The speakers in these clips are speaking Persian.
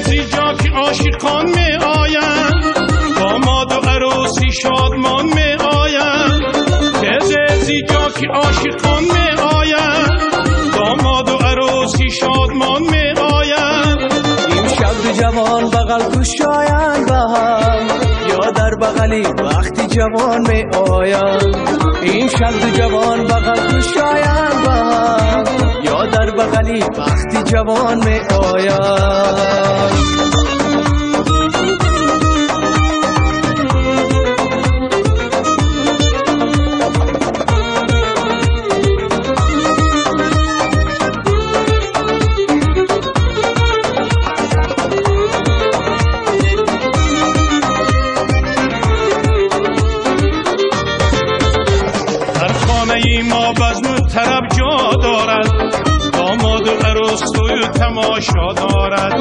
زیجا که عاشقان می آیند، داماد و عروسی شادمان می آیند. زیجا که عاشقان می آیند، داماد و عروسی شادمان می آیند. امشب دو جوان بغل گشایند با هم، یا در بغلی وقتی جوان می آیند. امشب دو جوان بغل گشایند با هم، یا در بغلی وقتی جوان می آیند. ما بزم طرب جا دارد، داماد و عروس توی تماشا دارد.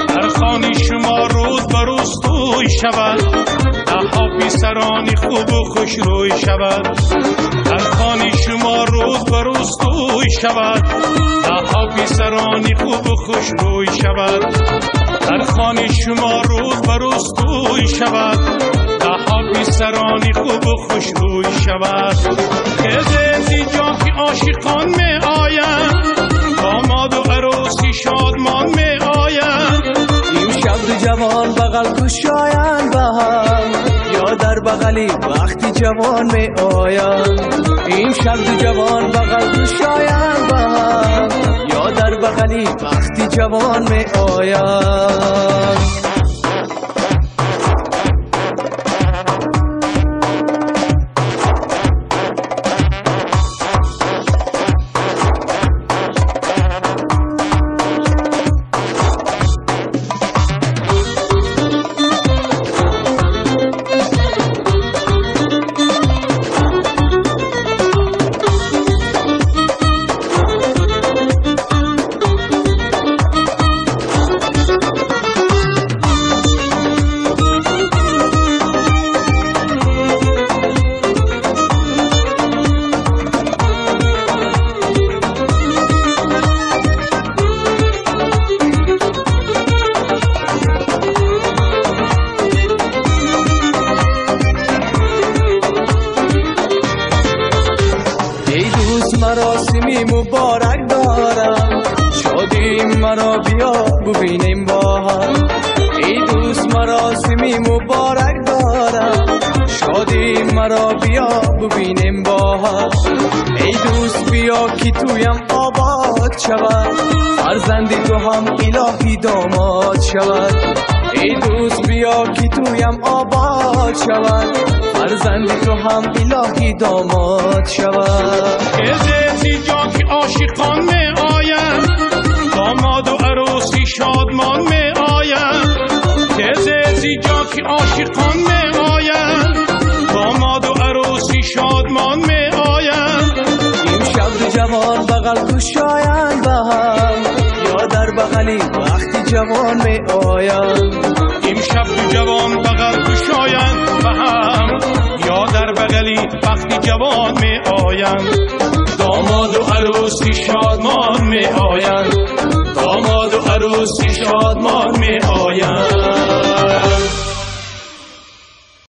در خانه شما روز به روز توی شود، دهها پسرانی خوب و خوش روی شود. در خانه شما روز به روز توی شود، دهها پسرانی خوب و خوش روی شود. در خانه شما روز به روز توی شود، دهها پسرانی خوب و خوش روی شود. زیجا که عاشقان می آیند، داماد و عروسی شادمان می آیند. امشب دو جوان بغل گشایند با هم، یا در بغلی وقتی جوان می آیند. امشب دو جوان بغل گشایند با هم، یا در بغلی وقتی جوان می آیند. مراسمی مبارک دارم، شادی مرا بیا ببینیم با هم. ای دوست مراسمی مبارک دارم، شادی مرا بیا ببینیم با هم. ای دوست بیا که تویم آباد شود، فرزندی تو هم الهی داماد شود. ای دوست بیا که تویم آباد شود، فرزندی تو هم الهی داماد شود. زیجا که عاشقان می آیند، داماد و عروسی شادمان می آیند. زیجا که عاشقان می آیند، داماد و عروسی شادمان می آیند. امشب دو جوان بغل گشایند با هم، یا در بغلی وقتی جوان می آیند. امشب دو جوان بغل گشایند با هم، یا در بغلی وقتی جوان می آیند. داماد و عروسی شادمان می آیند، داماد و عروسی شادمان می آیند.